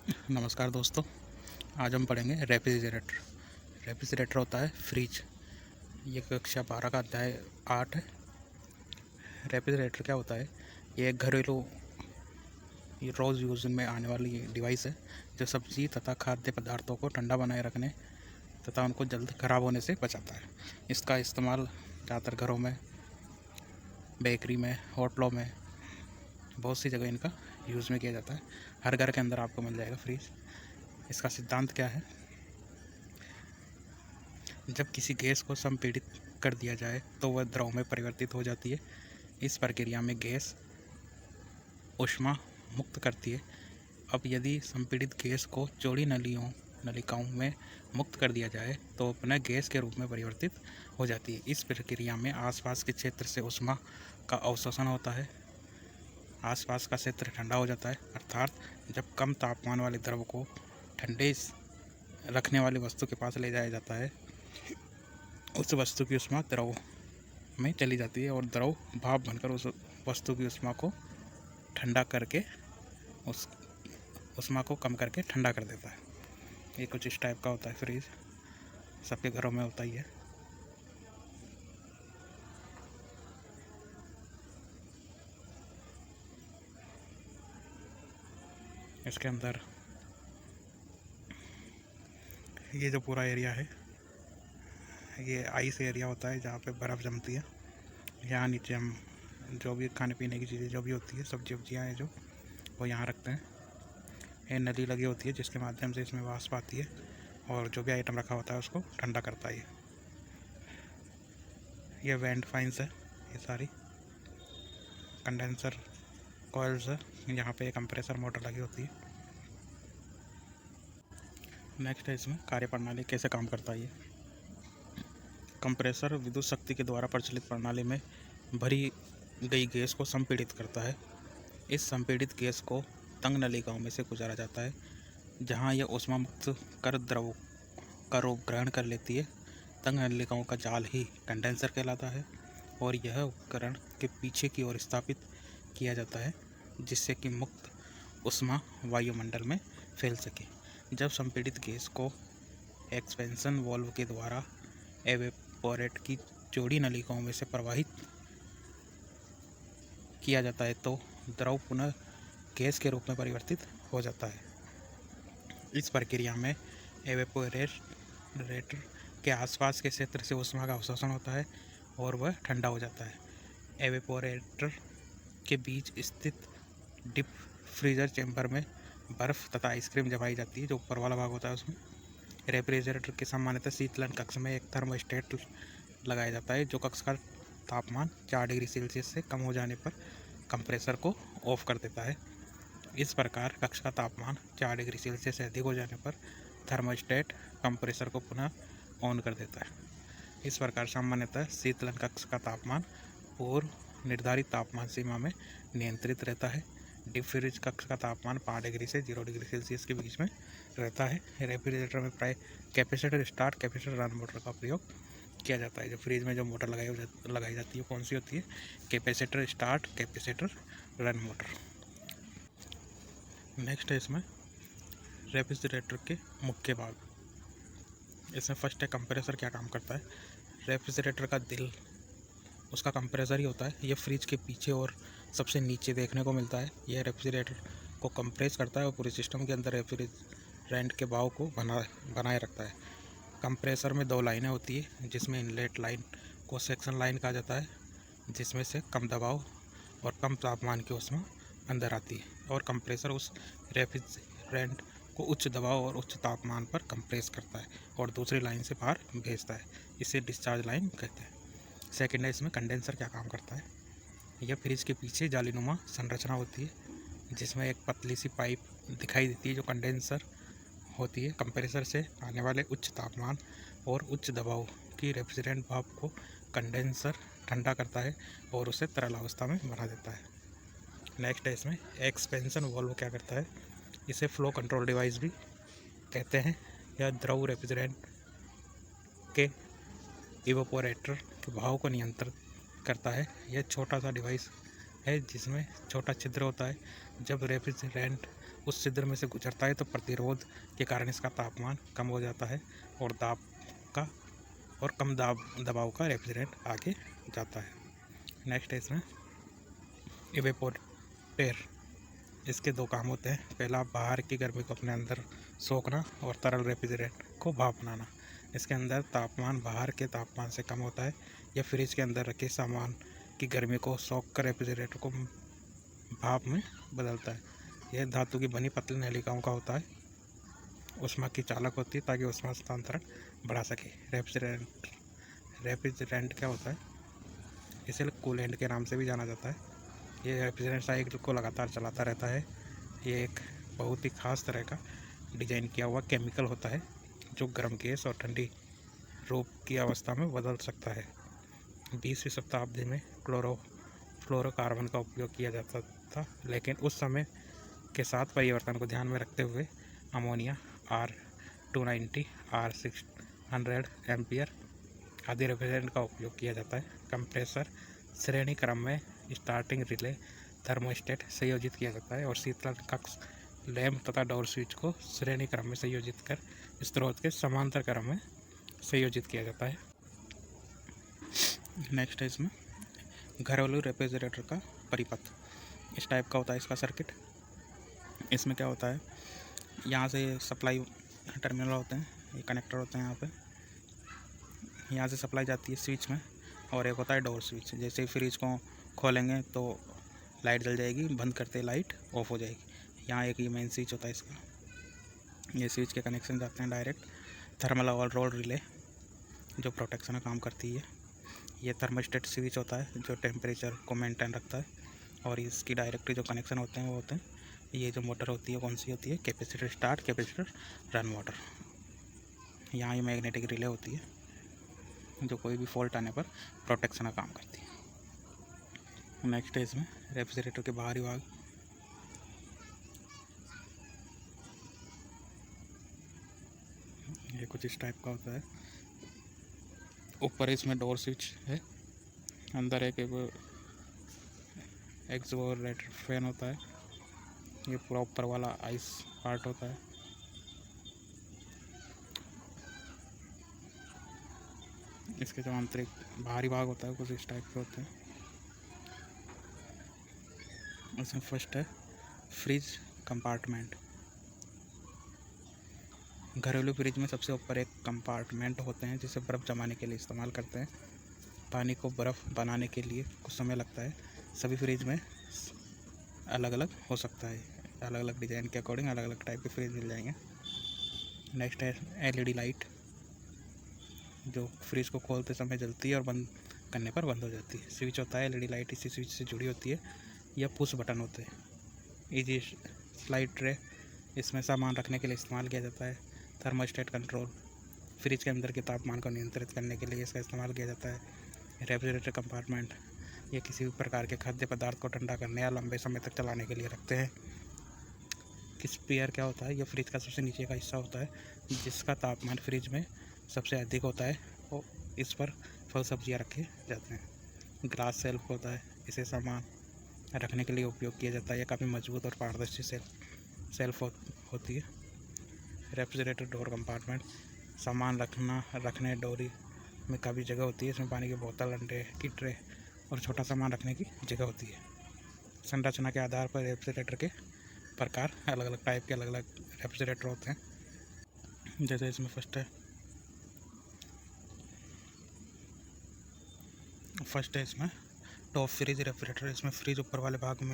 नमस्कार दोस्तों। आज हम पढ़ेंगे रेफ्रिजरेटर। रेफ्रिजरेटर होता है फ्रिज। ये कक्षा 12 का अध्याय 8 है। रेफ्रिजरेटर क्या होता है? ये एक घरेलू रोज़ यूज़ में आने वाली डिवाइस है जो सब्जी तथा खाद्य पदार्थों को ठंडा बनाए रखने तथा उनको जल्द खराब होने से बचाता है। इसका इस्तेमाल ज़्यादातर घरों में, बेकरी में, होटलों में, बहुत सी जगह इनका यूज़ में किया जाता है। हर घर के अंदर आपको मिल जाएगा फ्रिज। इसका सिद्धांत क्या है? जब किसी गैस को संपीड़ित कर दिया जाए तो वह द्रव में परिवर्तित हो जाती है। इस प्रक्रिया में गैस ऊष्मा मुक्त करती है। अब यदि संपीड़ित गैस को चौड़ी नलिकाओं में मुक्त कर दिया जाए तो पुनः गैस के रूप में परिवर्तित हो जाती है। इस प्रक्रिया में आसपास के क्षेत्र से ऊष्मा का अवशोषण होता है। आसपास का क्षेत्र ठंडा हो जाता है। अर्थात जब कम तापमान वाले द्रव को ठंडे रखने वाली वस्तु के पास ले जाया जाता है, उस वस्तु की ऊष्मा द्रव में चली जाती है और द्रव भाप बनकर उस वस्तु की ऊष्मा को ठंडा करके उस ऊष्मा को कम करके ठंडा कर देता है। ये कुछ इस टाइप का होता है फ्रिज। सबके घरों में होता ही है। इसके अंदर ये जो पूरा एरिया है, ये आइस एरिया होता है जहाँ पे बर्फ़ जमती है। यहाँ नीचे हम जो भी खाने पीने की चीज़ें जो भी होती है, सब्जी वब्जियाँ हैं जो, वो यहाँ रखते हैं। ये नली लगी होती है जिसके माध्यम से इसमें वाष्प आती है और जो भी आइटम रखा होता है उसको ठंडा करता है। ये वेंट फाइन्स है, ये सारी कंडेंसर कॉइल्स है। यहाँ पे एक कंप्रेसर मोटर लगी होती है। नेक्स्ट है इसमें कार्यप्रणाली कैसे काम करता है। ये कंप्रेसर विद्युत शक्ति के द्वारा प्रचलित प्रणाली में भरी गई गैस को संपीड़ित करता है। इस संपीड़ित गैस को तंग नलिकाओं में से गुजारा जाता है जहां यह ऊष्मा मुक्त कर द्रव का रूप ग्रहण कर लेती है। तंग नलिकाओं का जाल ही कंडेंसर कहलाता है और यह उपकरण के पीछे की ओर स्थापित किया जाता है जिससे कि मुक्त ऊष्मा वायुमंडल में फैल सके। जब संपीड़ित गैस को एक्सपेंशन वाल्व के द्वारा एवेपोरेट की चौड़ी नलिकाओं में से प्रवाहित किया जाता है तो द्रव पुनः गैस के रूप में परिवर्तित हो जाता है। इस प्रक्रिया में एवेपोरेटर के आसपास के क्षेत्र से ऊष्मा का अवशोषण होता है और वह ठंडा हो जाता है। एवेपोरेटर के बीच स्थित डीप फ्रीजर चैम्बर में बर्फ़ तथा आइसक्रीम जमाई जाती है, जो ऊपर वाला भाग होता है उसमें। रेफ्रिजरेटर के सामान्यतः शीतलन कक्ष में एक थर्मोस्टेट लगाया जाता है जो कक्ष का तापमान 4 डिग्री सेल्सियस से कम हो जाने पर कंप्रेसर को ऑफ कर देता है। इस प्रकार कक्ष का तापमान 4 डिग्री सेल्सियस से अधिक हो जाने पर थर्मोस्टेट कंप्रेसर को पुनः ऑन कर देता है। इस प्रकार सामान्यतः शीतलन कक्ष का तापमान पूर्व निर्धारित तापमान सीमा में नियंत्रित रहता है। डीप फ्रीज कक्ष का तापमान 5 डिग्री से 0 डिग्री सेल्सियस के बीच में रहता है। रेफ्रिजरेटर में प्राय capacitor start, capacitor run motor का प्रयोग किया जाता है। जो फ्रिज में जो मोटर लगाई जाती है कौन सी होती है? Capacitor start, capacitor run motor. Next है इसमें रेफ्रिजरेटर के मुख्य भाग। इसमें फर्स्ट है कंप्रेसर क्या काम करता है। रेफ्रिजरेटर का दिल उसका कंप्रेसर ही होता है। यह फ्रिज के पीछे और सबसे नीचे देखने को मिलता है। यह रेफ्रिजरेटर को कंप्रेस करता है और पूरे सिस्टम के अंदर रेफ्रिजरेंट के भाव को बनाए रखता है। कंप्रेसर में 2 लाइनें होती है जिसमें इनलेट लाइन को सेक्शन लाइन कहा जाता है, जिसमें से कम दबाव और कम तापमान की ऊष्मा अंदर आती है और कंप्रेसर उस रेफ्रिजरेंट को उच्च दबाव और उच्च तापमान पर कंप्रेस करता है और दूसरी लाइन से बाहर भेजता है। इसे डिस्चार्ज लाइन कहते हैं। सेकेंड है इसमें कंडेंसर क्या काम करता है। यह फ्रिज के पीछे जालीनुमा संरचना होती है जिसमें एक पतली सी पाइप दिखाई देती है जो कंडेंसर होती है। कंप्रेसर से आने वाले उच्च तापमान और उच्च दबाव की रेफ्रिजरेंट भाप को कंडेंसर ठंडा करता है और उसे तरल अवस्था में बना देता है। नेक्स्ट है इसमें एक्सपेंशन वाल्व क्या करता है। इसे फ्लो कंट्रोल डिवाइस भी कहते हैं। यह द्रव रेफ्रिजरेंट के इवेपोरेटर के भाव को नियंत्रित करता है। यह छोटा सा डिवाइस है जिसमें छोटा छिद्र होता है। जब रेफ्रिजरेंट उस छिद्र में से गुजरता है तो प्रतिरोध के कारण इसका तापमान कम हो जाता है और कम दबाव का रेफ्रिजरेंट आगे जाता है। नेक्स्ट है इसमें इवेपोरेटर। इसके दो काम होते हैं। पहला, बाहर की गर्मी को अपने अंदर सोखना और तरल रेफ्रिजरेंट को भाप बनाना। इसके अंदर तापमान बाहर के तापमान से कम होता है। यह फ्रिज के अंदर रखे सामान की गर्मी को सोख कर रेफ्रिजरेटर को भाप में बदलता है। यह धातु की बनी पतली नलिकाओं का होता है। ऊष्मा की चालक होती है ताकि ऊष्मा हस्तांतरण बढ़ा सके। रेफ्रिजरेंट क्या होता है? इसे कूलेंट के नाम से भी जाना जाता है। ये रेफ्रिजरेंट साइकिल को लगातार चलाता रहता है। ये एक बहुत ही खास तरह का डिजाइन किया हुआ केमिकल होता है जो गर्म गैस और ठंडी रूप की अवस्था में बदल सकता है। 20वीं शताब्दी में क्लोरोफ्लोरोकार्बन का उपयोग किया जाता था, लेकिन उस समय के साथ परिवर्तन को ध्यान में रखते हुए अमोनिया R290, R600 एम्पियर आदि रेफ्रिजरेंट का उपयोग किया जाता है। कंप्रेसर श्रेणी क्रम में स्टार्टिंग रिले थर्मोस्टेट संयोजित किया जाता है और शीतलन कक्ष लैंप तथा डोर स्विच को श्रेणी क्रम में संयोजित कर स्रोत के समांतर क्रम में संयोजित किया जाता है। नेक्स्ट है इसमें घरेलू रेफ्रिजरेटर का परिपथ। इस टाइप का होता है इसका सर्किट। इसमें क्या होता है, यहाँ से सप्लाई टर्मिनल होते हैं, ये कनेक्टर होते हैं यहाँ पे। यहाँ से सप्लाई जाती है स्विच में और एक होता है डोर स्विच। जैसे ही फ्रिज को खोलेंगे तो लाइट जल जाएगी, बंद करते लाइट ऑफ हो जाएगी। यहाँ एक ये मेन स्विच होता है इसका। ये स्विच के कनेक्शन जाते हैं डायरेक्ट थर्मल और रोल रिले जो प्रोटेक्शन का काम करती है। ये थर्मोस्टेट स्विच होता है जो टेम्परेचर को मेंटेन रखता है और इसकी डायरेक्ट जो कनेक्शन होते हैं वो होते हैं, ये जो मोटर होती है कौन सी होती है, capacitor start, capacitor run motor. यहाँ ये मैग्नेटिक रिले होती है जो कोई भी फॉल्ट आने पर प्रोटेक्शन का काम करती है। नेक्स्ट है इसमें रेफ्रिजरेटर के बाहरी भाग। ये कुछ इस टाइप का होता है। ऊपर इसमें डोर स्विच है, अंदर एक एक्सपोरेटर फैन होता है। ये पूरा ऊपर वाला आइस पार्ट होता है। इसके जो आंतरिक बाहरी भाग होता है कुछ इस टाइप के होते हैं। इसमें फर्स्ट है फ्रिज कंपार्टमेंट। घरेलू फ्रिज में सबसे ऊपर एक कंपार्टमेंट होते हैं जिसे बर्फ़ जमाने के लिए इस्तेमाल करते हैं। पानी को बर्फ़ बनाने के लिए कुछ समय लगता है। सभी फ्रिज में अलग अलग हो सकता है, अलग अलग डिज़ाइन के अकॉर्डिंग अलग अलग टाइप के फ्रिज मिल जाएंगे। नेक्स्ट है LED लाइट जो फ्रिज को खोलते समय जलती है और बंद करने पर बंद हो जाती है। स्विच होता है LED लाइट इसी स्विच से जुड़ी होती है। यह पुश बटन होते हैं। इजी स्लाइड ट्रे इसमें सामान रखने के लिए इस्तेमाल किया जाता है। थर्मोस्टेट कंट्रोल फ्रिज के अंदर के तापमान को नियंत्रित करने के लिए इसका इस्तेमाल किया जाता है। रेफ्रिजरेटर कंपार्टमेंट ये किसी भी प्रकार के खाद्य पदार्थ को ठंडा करने या लंबे समय तक चलाने के लिए रखते हैं। स्पेयर क्या होता है, यह फ्रिज का सबसे नीचे का हिस्सा होता है जिसका तापमान फ्रिज में सबसे अधिक होता है और इस पर फल सब्जियां रखे जाते हैं। ग्लास सेल्फ होता है, इसे सामान रखने के लिए उपयोग किया जाता है। यह काफ़ी मजबूत और पारदर्शी सेल्फ होती है। रेफ्रिजरेटर डोर कंपार्टमेंट सामान रखने डोरी में काफ़ी जगह होती है। इसमें पानी की बोतल, अंडे की ट्रे और छोटा सामान रखने की जगह होती है। संरचना के आधार पर रेफ्रिजरेटर के प्रकार अलग अलग टाइप के अलग अलग रेफ्रिजरेटर होते हैं। जैसे इसमें फर्स्ट है इसमें टॉप फ्रिज रेफ्रिजरेटर। इसमें फ्रिज ऊपर वाले भागों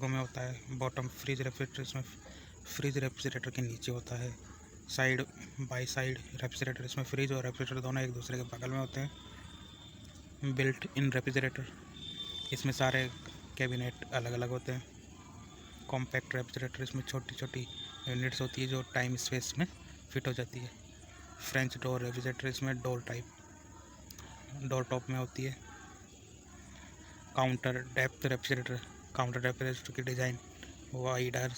में होता है। बॉटम फ्रिज रेफ्रिजरेटर इसमें फ्रिज रेफ्रिजरेटर के नीचे होता है। साइड बाई साइड रेफ्रिजरेटर इसमें फ्रिज और रेफ्रिजरेटर दोनों एक दूसरे के बगल में होते हैं। बिल्ट इन रेफ्रिजरेटर इसमें सारे कैबिनेट अलग अलग होते हैं। कॉम्पैक्ट रेफ्रिजरेटर इसमें छोटी छोटी यूनिट्स होती है जो टाइम स्पेस में फिट हो जाती है। फ्रेंच डोर रेफ्रिजरेटर इसमें डोर टॉप में होती है। काउंटर डेप्थ रेफ्रिजरेटर की डिज़ाइन वाइडर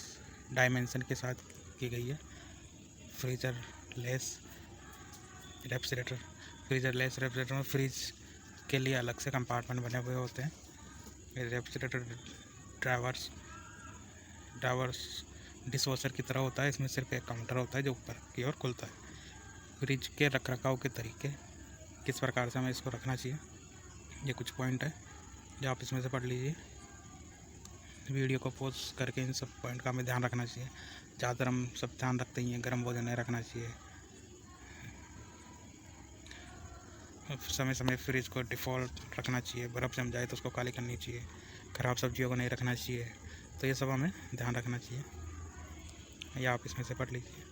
डायमेंशन के साथ की गई है। फ्रीजर लेस रेफ्रिजरेटर में फ्रिज के लिए अलग से कंपार्टमेंट बने हुए होते हैं। रेफ्रिजरेटर ड्रावर्स डिश वॉशर की तरह होता है। इसमें सिर्फ एक काउंटर होता है जो ऊपर की ओर खुलता है। फ्रिज के रखरखाव के तरीके, किस प्रकार से हमें इसको रखना चाहिए, ये कुछ पॉइंट है जो आप इसमें से पढ़ लीजिए। वीडियो को पॉज करके इन सब पॉइंट का हमें ध्यान रखना चाहिए। ज़्यादातर हम सब ध्यान रखते ही हैं, गर्म भोजन नहीं रखना चाहिए। समय समय फ्रिज को डिफ़ॉल्ट रखना चाहिए। बर्फ़ जम जाए तो उसको काली करनी चाहिए। ख़राब सब्जियों को नहीं रखना चाहिए। तो ये सब हमें ध्यान रखना चाहिए। या आप इसमें से पढ़ लीजिए।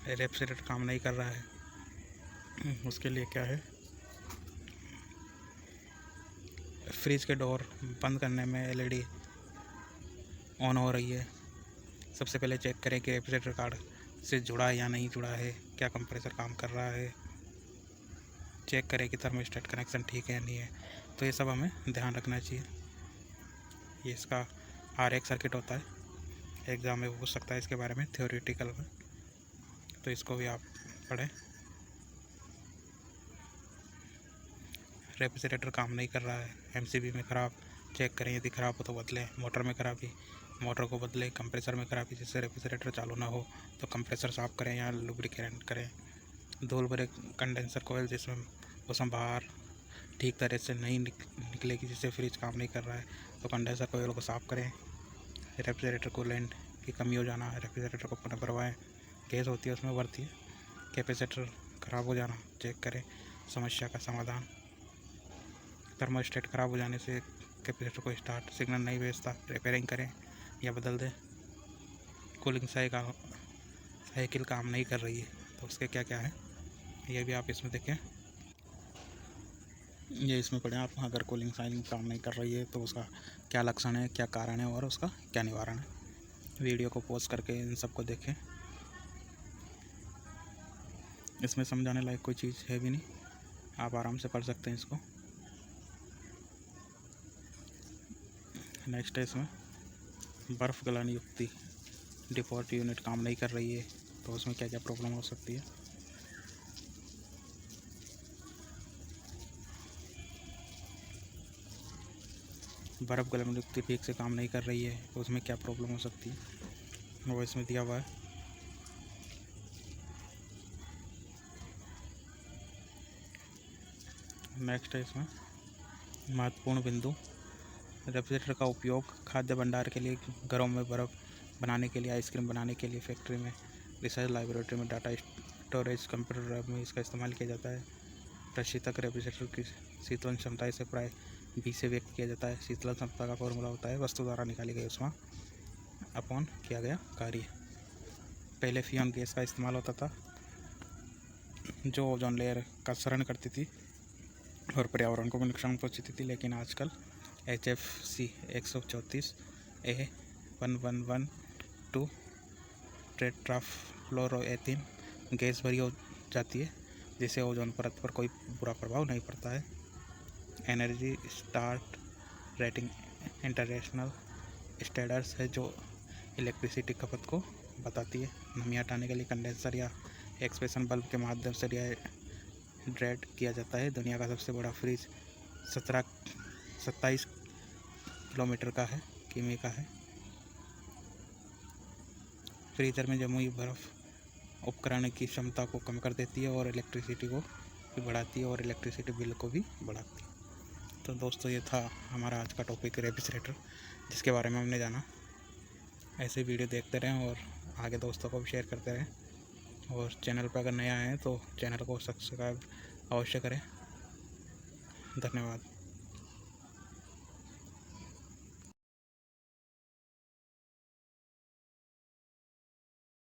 रेफ्रिजरेटर काम नहीं कर रहा है, उसके लिए क्या है, फ्रिज के डोर बंद करने में एलईडी ऑन हो रही है। सबसे पहले चेक करें कि रेफ्रिजरेटर कार्ड से जुड़ा है या नहीं जुड़ा है, क्या कंप्रेसर काम कर रहा है। चेक करें कि थर्मोस्टेट कनेक्शन ठीक है या नहीं है। तो ये सब हमें ध्यान रखना चाहिए। ये इसका आरएक्स सर्किट होता है, एग्ज़ाम में पूछ सकता है इसके बारे में, थ्योरेटिकल में, तो इसको भी आप पढ़ें। रेफ्रिजरेटर काम नहीं कर रहा है, एमसीबी में ख़राब, चेक करें, यदि ख़राब हो तो बदलें। मोटर में खराबी, मोटर को बदलें। कंप्रेसर में खराबी, जिससे रेफ्रिजरेटर चालू ना हो तो कंप्रेसर साफ़ करें या लुब्रिकेट करें। धूल भरे कंडेंसर कोयल जिसमें उसमें बाहर ठीक तरह से नहीं निकलेगी, जिससे फ्रिज काम नहीं कर रहा है, तो कंडेंसर कोयल को साफ़ करें। रेफ्रिजरेटर कूलेंट की कमी हो जाना, रेफ्रिजरेटर को पुनः भरवाएं। गैस होती है उसमें बढ़ती है। कैपेसिटर ख़राब हो जाना, चेक करें। समस्या का समाधान, थर्मोस्टेट ख़राब हो जाने से कैपेसिटर को स्टार्ट सिग्नल नहीं भेजता, रिपेयरिंग करें या बदल दें। कूलिंग साइकिल काम नहीं कर रही है, तो उसके क्या क्या है ये भी आप इसमें देखें। ये इसमें पढ़ें आप। अगर कूलिंग साइकिल काम नहीं कर रही है तो उसका क्या लक्षण है, क्या कारण है और उसका क्या निवारण है। वीडियो को पॉज करके इन सबको देखें। इसमें समझाने लायक कोई चीज़ है भी नहीं, आप आराम से पढ़ सकते हैं इसको। नेक्स्ट है इसमें बर्फ़ गलन युक्ति, डिफ़ॉल्ट यूनिट काम नहीं कर रही है तो उसमें क्या क्या प्रॉब्लम हो सकती है। बर्फ़ गलन युक्ति ठीक से काम नहीं कर रही है तो उसमें क्या प्रॉब्लम हो सकती है, वो इसमें दिया हुआ है। नेक्स्ट है इसमें महत्वपूर्ण बिंदु, रेफ्रिजरेटर का उपयोग खाद्य भंडार के लिए, घरों में बर्फ़ बनाने के लिए, आइसक्रीम बनाने के लिए, फैक्ट्री में, रिसर्च लैबोरेटरी में, डाटा स्टोरेज, कंप्यूटर लैब में इसका इस्तेमाल किया जाता है। प्रशीतक रेफ्रिजरेटर की शीतलन क्षमता इसे प्राय 20 से व्यक्त किया जाता है। शीतलन क्षमता का फॉर्मूला होता है वस्तु द्वारा निकाली गई ऊष्मा अपॉन किया गया कार्य। पहले फ्यून गैस का इस्तेमाल होता था जो ओजोन लेयर का क्षरण करती थी और पर्यावरण को भी नुकसान पहुँचाती थी, लेकिन आजकल HFC 134A1112 टेट्राफ्लोरोएथेन गैस भरी हो जाती है, जिससे ओजोन परत पर कोई बुरा प्रभाव नहीं पड़ता है। Energy start rating international standards है जो इलेक्ट्रिसिटी खपत को बताती है। नमी हटाने के लिए कंडेंसर या एक्सप्रेशन बल्ब के माध्यम से डिहाइड्रेट किया जाता है। दुनिया का सबसे बड़ा फ्रिज 27 किलोमीटर का है, किमी का है। फ्रीजर में जमी हुई बर्फ़ उपकरण की क्षमता को कम कर देती है और इलेक्ट्रिसिटी को भी बढ़ाती है और इलेक्ट्रिसिटी बिल को भी बढ़ाती है। तो दोस्तों ये था हमारा आज का टॉपिक रेफ्रिजरेटर, जिसके बारे में हमने जाना। ऐसे वीडियो देखते रहें और आगे दोस्तों को भी शेयर करते रहें। और चैनल पर अगर नया आए हैं तो चैनल को सब्सक्राइब अवश्य करें। धन्यवाद।